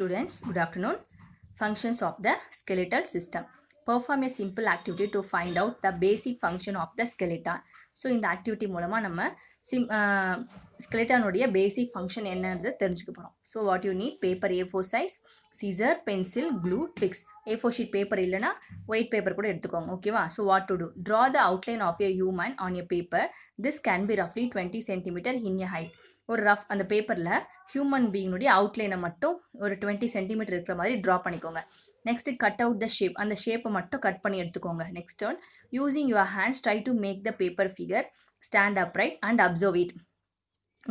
Students, good afternoon. Functions of the skeletal system. Perform a simple activity to find out the basic function of the skeleton. So இந்த activity மூலமாக நம்ம ஸ்கெலிட்டானுடைய பேசிக் function என்னன்றது தெரிஞ்சுக்க போகிறோம். So what you need paper A4 size, Caesar, pencil, clue, twigs. A4 sheet paper இல்லைனா white paper கூட எடுத்துக்கோங்க. ஓகேவா? So what to two? Draw the outline of a human on a paper. This can be ரஃப்லி 20 cm in a height. ஒரு rough அந்த பேப்பரில் human பீயினுடைய அவுட்லைனை மட்டும் ஒரு 20 cm இருக்கிற மாதிரி ட்ரா பண்ணிக்கோங்க. Next cut out the shape. அந்த ஷேப்பை மட்டும் கட் பண்ணி எடுத்துக்கோங்க. Next one, using your hands try to make the paper figure stand upright and observe it.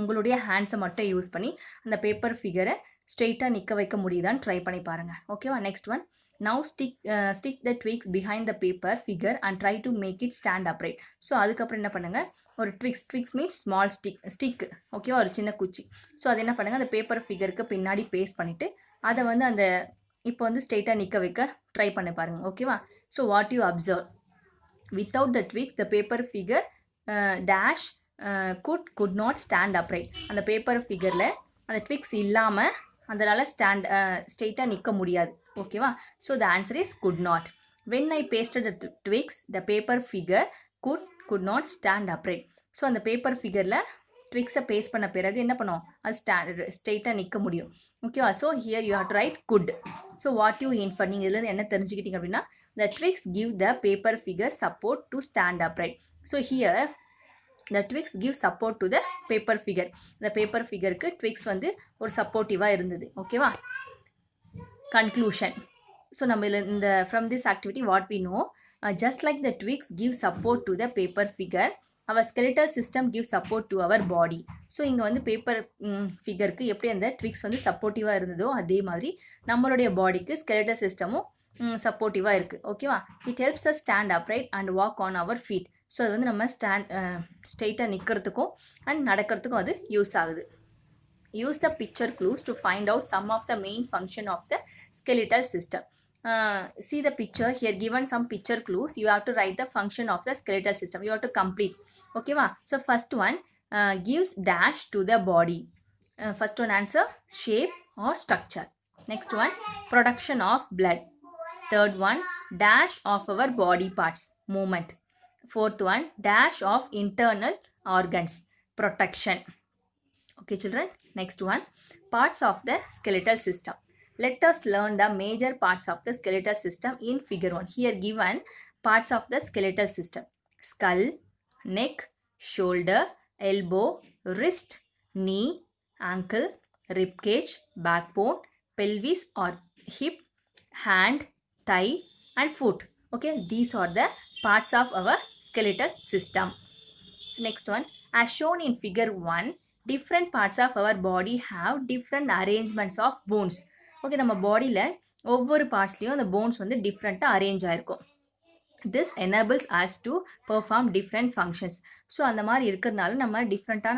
உங்களுடைய ஹேண்ட்ஸை மட்டும் யூஸ் பண்ணி அந்த பேப்பர் ஃபிகரை ஸ்ட்ரெயிட்டாக நிற்க வைக்க முடியுதான்னு ட்ரை பண்ணி பாருங்கள். ஓகேவா? Next one, now stick the twigs behind the paper figure and try to make it stand upright. So அதுக்கப்புறம் என்ன பண்ணுங்கள், ஒரு ட்விக்ஸ் மீன்ஸ் ஸ்மால் ஸ்டிக். ஓகேவா? ஒரு சின்ன குச்சி. ஸோ அது என்ன பண்ணுங்கள், அந்த பேப்பர் ஃபிகருக்கு பின்னாடி பேஸ்ட் பண்ணிவிட்டு அதை வந்து அந்த இப்போ வந்து ஸ்ட்ரெயிட்டாக நிற்க வைக்க ட்ரை பண்ணி பாருங்கள். ஓகேவா? So what you observe, without the twigs the paper figure dash could not stand upright. அந்த பேப்பர் ஃபிகரில் அந்த ட்விக்ஸ் இல்லாமல் அதனால் ஸ்ட்ரெயிட்டாக நிற்க முடியாது. ஓகேவா? So the answer is could not. When I pasted the twigs the paper figure could not stand upright. So அந்த paper ஃபிகரில் ட்விக்ஸை paste பண்ண பிறகு என்ன பண்ணும், அது ஸ்ட்ரெயிட்டாக நிற்க முடியும். ஓகேவா? So here you have to right good. So what you infer, நீங்கள் இதுலேருந்து என்ன தெரிஞ்சுக்கிட்டீங்க அப்படின்னா, the twigs give the paper figure support to stand upright. So here the twigs give support to the paper figure. the paper figureக்கு twigs வந்து ஒரு சப்போர்ட்டிவாக இருந்தது. ஓகேவா? கன்க்ளூஷன். ஸோ நம்ம இந்த from this activity what we know, just like the twigs give support to the paper figure, our skeletal system gives support to our body. So இங்கே வந்து paper ஃபிகருக்கு எப்படி அந்த ட்விக்ஸ் வந்து சப்போர்ட்டிவாக இருந்ததோ அதே மாதிரி நம்மளுடைய பாடிக்கு ஸ்கெலட்டல் சிஸ்டமும் சப்போர்ட்டிவாக இருக்குது. ஓகேவா? It helps us stand upright and walk on our feet. So அது வந்து நம்ம ஸ்ட்ரெயிட்டாக நிற்கிறதுக்கும் அண்ட் நடக்கிறதுக்கும் அது யூஸ் ஆகுது. Use the picture clues to find out some of the main function of the skeletal system. See the picture here, given some picture clues, you have to write the function of the skeletal system. You have to complete. Okay va? So first one, gives dash to the body. First one answer, shape or structure. Next one, production of blood. Third one, dash of our body parts, movement. Fourth one, dash of internal organs, protection. Okay children, next one, parts of the skeletal system. Let us learn the major parts of the skeletal system in figure 1. Here given parts of the skeletal system: skull, neck, shoulder, elbow, wrist, knee, ankle, rib cage, backbone, pelvis or hip, hand, thigh and foot. Okay, these are the parts of our skeletal system. So next one, as shown in figure 1, different parts of our body have different arrangements of bones. Okay, நம்ம பாடியில் ஒவ்வொரு பார்ட்ஸ்லேயும் அந்த bones வந்து டிஃப்ரெண்ட்டாக arrange ஆகிருக்கும். This enables us to perform different functions. So அந்த மாதிரி இருக்கிறதுனால நம்ம டிஃப்ரெண்ட்டான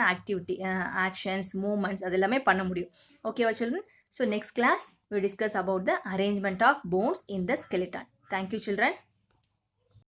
ஆக்ஷன்ஸ், மூமெண்ட்ஸ் அது எல்லாமே பண்ண முடியும். ஓகேவா children? So next class we discuss about the arrangement of bones in the skeleton. Thank you children.